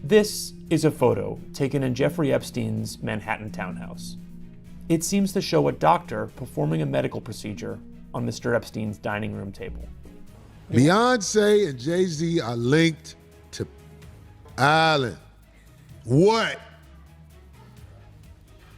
This is a photo taken in Jeffrey Epstein's Manhattan townhouse. It seems to show a doctor performing a medical procedure on Mr. Epstein's dining room table. Beyonce and Jay-Z are linked to Island. What?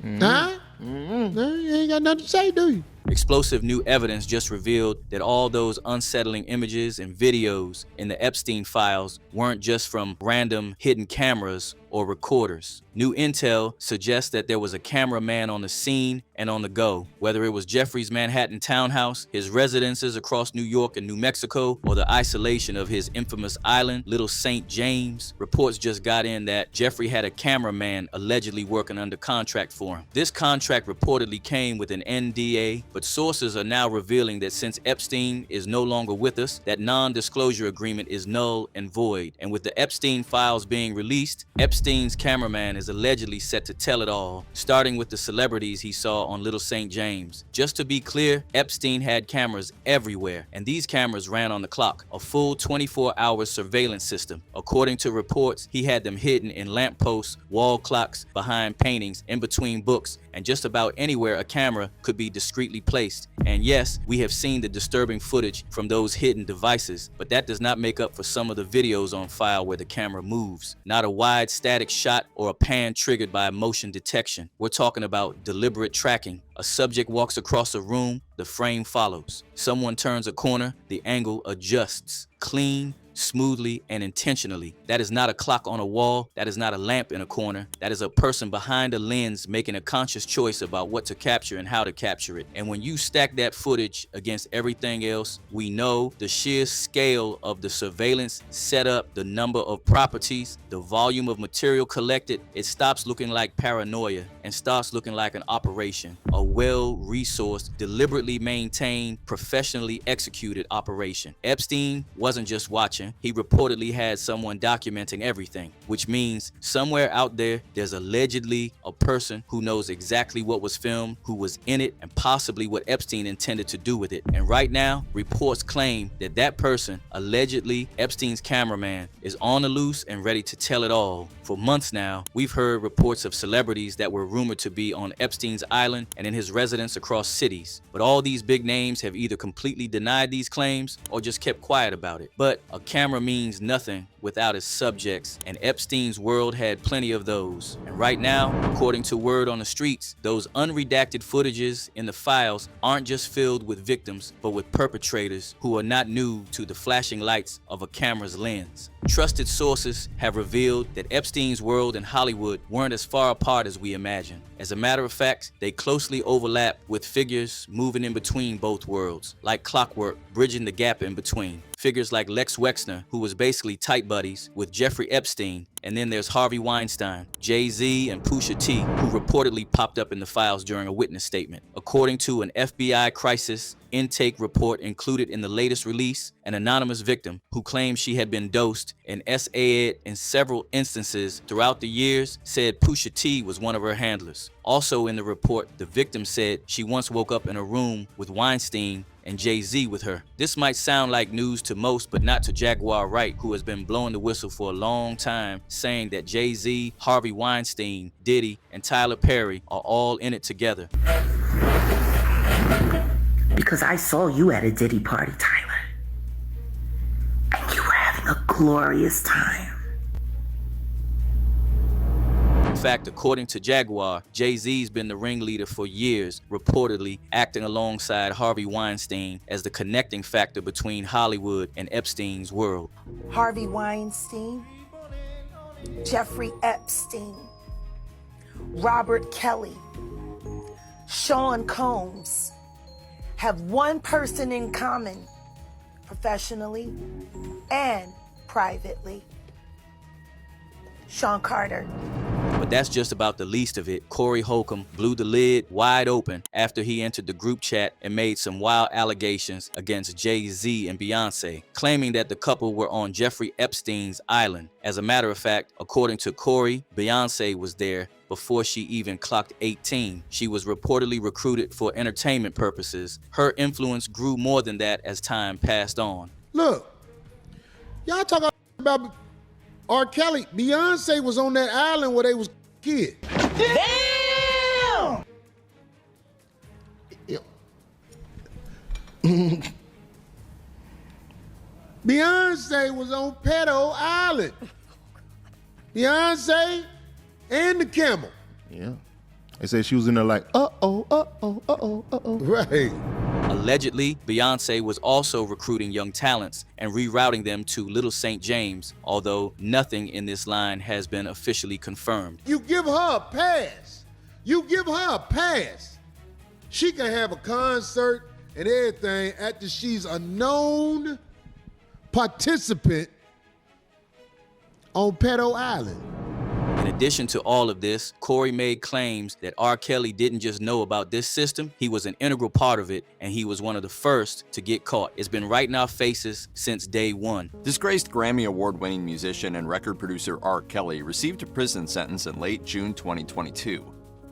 Huh? You ain't got nothing to say, do you? Explosive new evidence just revealed that all those unsettling images and videos in the Epstein files weren't just from random hidden cameras or recorders. New intel suggests that there was a cameraman on the scene and on the go. Whether it was Jeffrey's Manhattan townhouse, his residences across New York and New Mexico, or the isolation of his infamous island, Little St. James, reports just got in that Jeffrey had a cameraman allegedly working under contract for him. This contract reportedly came with an NDA, but sources are now revealing that since Epstein is no longer with us, that non-disclosure agreement is null and void. And with the Epstein files being released, Epstein's cameraman is allegedly set to tell it all, starting with the celebrities he saw on Little St. James. Just to be clear, Epstein had cameras everywhere, and these cameras ran on the clock, a full 24-hour surveillance system. According to reports, he had them hidden in lampposts, wall clocks, behind paintings, in between books, and just about anywhere a camera could be discreetly placed. And yes, we have seen the disturbing footage from those hidden devices, but that does not make up for some of the videos on file where the camera moves. Not a wide static shot or a pan triggered by motion detection. We're talking about deliberate tracking. A subject walks across a room, the frame follows. Someone turns a corner, the angle adjusts. Clean, smoothly, and intentionally. That is not a clock on a wall. That is not a lamp in a corner. That is a person behind a lens making a conscious choice about what to capture and how to capture it. And when you stack that footage against everything else, we know the sheer scale of the surveillance setup, the number of properties, the volume of material collected, it stops looking like paranoia and starts looking like an operation. A well-resourced, deliberately maintained, professionally executed operation. Epstein wasn't just watching. He reportedly had someone documenting everything, which means somewhere out there, there's allegedly a person who knows exactly what was filmed, who was in it, and possibly what Epstein intended to do with it. And right now, reports claim that that person, allegedly Epstein's cameraman, is on the loose and ready to tell it all. For months now, we've heard reports of celebrities that were rumored to be on Epstein's island and in his residence across cities. But all these big names have either completely denied these claims or just kept quiet about it. But a camera means nothing without its subjects, and Epstein's world had plenty of those. And right now, according to word on the streets, those unredacted footages in the files aren't just filled with victims, but with perpetrators who are not new to the flashing lights of a camera's lens. Trusted sources have revealed that Epstein's world and Hollywood weren't as far apart as we imagine. As a matter of fact, they closely overlap, with figures moving in between both worlds, like clockwork, bridging the gap in between. Figures like Lex Wexner, who was basically tight buddies with Jeffrey Epstein, and then there's Harvey Weinstein, Jay-Z, and Pusha T, who reportedly popped up in the files during a witness statement. According to an FBI crisis intake report included in the latest release, an anonymous victim who claimed she had been dosed and SA'd in several instances throughout the years said Pusha T was one of her handlers. Also in the report, the victim said she once woke up in a room with Weinstein and Jay-Z with her. This might sound like news to most, but not to Jaguar Wright, who has been blowing the whistle for a long time, saying that Jay-Z, Harvey Weinstein, Diddy, and Tyler Perry are all in it together. Because I saw you at a Diddy party, Tyler. And you were having a glorious time. In fact, according to Jaguar, Jay-Z's been the ringleader for years, reportedly acting alongside Harvey Weinstein as the connecting factor between Hollywood and Epstein's world. Harvey Weinstein, Jeffrey Epstein, Robert Kelly, Sean Combs have one person in common, professionally and privately: Sean Carter. But that's just about the least of it. Corey Holcomb blew the lid wide open after he entered the group chat and made some wild allegations against Jay-Z and Beyonce, claiming that the couple were on Jeffrey Epstein's island. As a matter of fact, according to Corey, Beyonce was there before she even clocked 18. She was reportedly recruited for entertainment purposes. Her influence grew more than that as time passed on. Look, y'all talking about R. Kelly. Beyonce was on that island where they was kids. Damn! Beyonce was on Pedo Island. Beyonce and the camel. Yeah. They said she was in there like, uh-oh, uh-oh, uh-oh, uh-oh. Right. Allegedly, Beyonce was also recruiting young talents and rerouting them to Little St. James, although nothing in this line has been officially confirmed. You give her a pass. You give her a pass. She can have a concert and everything after she's a known participant on Pedo Island. In addition to all of this, Corey made claims that R. Kelly didn't just know about this system, he was an integral part of it, and he was one of the first to get caught. It's been right in our faces since day one. Disgraced Grammy Award-winning musician and record producer R. Kelly received a prison sentence in late June 2022.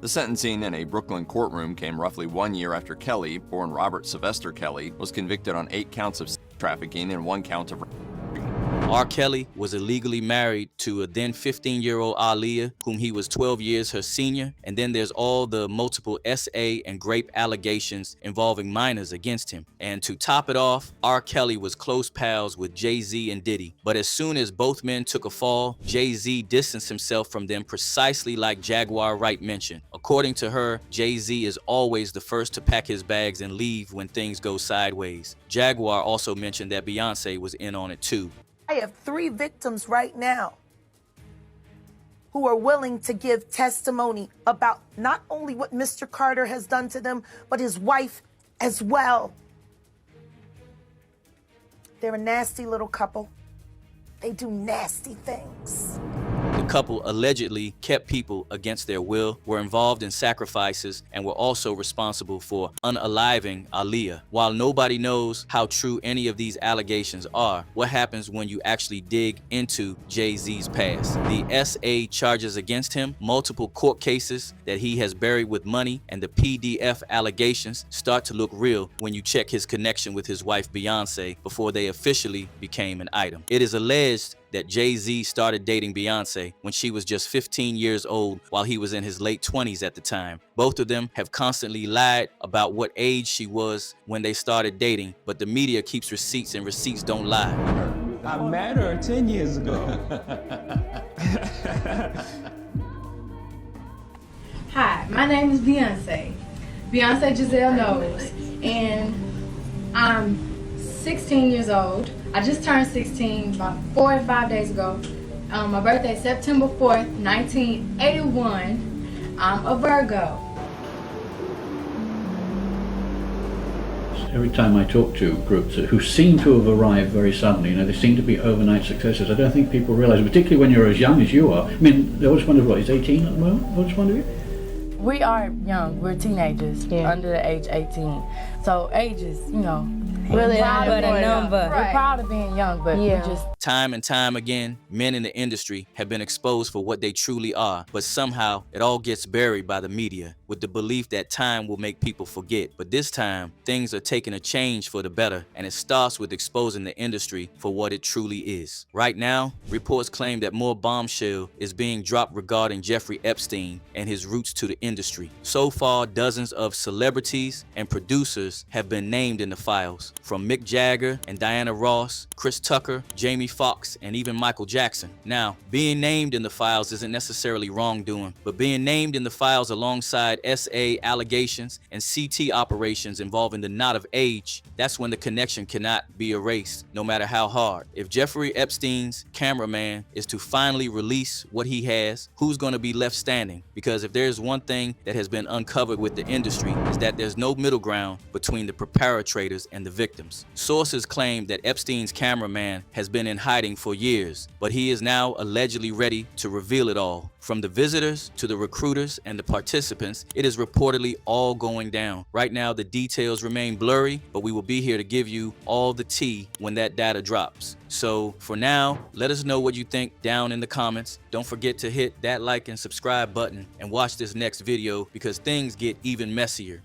The sentencing in a Brooklyn courtroom came roughly 1 year after Kelly, born Robert Sylvester Kelly, was convicted on 8 counts of trafficking and 1 count of R. Kelly was illegally married to a then 15-year-old Aaliyah, whom he was 12 years her senior, and then there's all the multiple SA and grape allegations involving minors against him. And to top it off, R. Kelly was close pals with Jay-Z and Diddy. But as soon as both men took a fall, Jay-Z distanced himself from them precisely like Jaguar Wright mentioned. According to her, Jay-Z is always the first to pack his bags and leave when things go sideways. Jaguar also mentioned that Beyonce was in on it too. I have 3 victims right now who are willing to give testimony about not only what Mr. Carter has done to them, but his wife as well. They're a nasty little couple. They do nasty things. The couple allegedly kept people against their will, were involved in sacrifices, and were also responsible for unaliving Aaliyah. While nobody knows how true any of these allegations are, what happens when you actually dig into Jay-Z's past? The SA charges against him, multiple court cases that he has buried with money, and the PDF allegations start to look real when you check his connection with his wife Beyonce before they officially became an item. It is alleged that Jay-Z started dating Beyonce when she was just 15 years old while he was in his late 20s at the time. Both of them have constantly lied about what age she was when they started dating, but the media keeps receipts and receipts don't lie. I met her 10 years ago. Hi, my name is Beyonce. Beyonce Giselle knows, and I'm 16 years old. I just turned 16 about 4 or 5 days ago. My birthday is September 4th, 1981. I'm a Virgo. Every time I talk to groups who seem to have arrived very suddenly, they seem to be overnight successes. I don't think people realize, particularly when you're as young as you are. I mean, I just wonder what, he's 18 at the moment? I just wonder. We are young. We're teenagers, under the age 18. So ages, really but a number. We're proud of being young, but we just... Time and time again, men in the industry have been exposed for what they truly are, but somehow it all gets buried by the media with the belief that time will make people forget. But this time, things are taking a change for the better, and it starts with exposing the industry for what it truly is. Right now, reports claim that more bombshell is being dropped regarding Jeffrey Epstein and his roots to the industry. So far, dozens of celebrities and producers have been named in the files, from Mick Jagger and Diana Ross, Chris Tucker, Jamie Foxx, and even Michael Jackson. Now, being named in the files isn't necessarily wrongdoing, but being named in the files alongside SA allegations and CT operations involving the knot of age, that's when the connection cannot be erased, no matter how hard. If Jeffrey Epstein's cameraman is to finally release what he has, who's going to be left standing? Because if there's one thing that has been uncovered with the industry, is that there's no middle ground between the perpetrators and the victims. victims. Sources claim that Epstein's cameraman has been in hiding for years, but he is now allegedly ready to reveal it all. From the visitors to the recruiters and the participants, it is reportedly all going down. Right now, the details remain blurry, but we will be here to give you all the tea when that data drops. So for now, let us know what you think down in the comments. Don't forget to hit that like and subscribe button and watch this next video because things get even messier.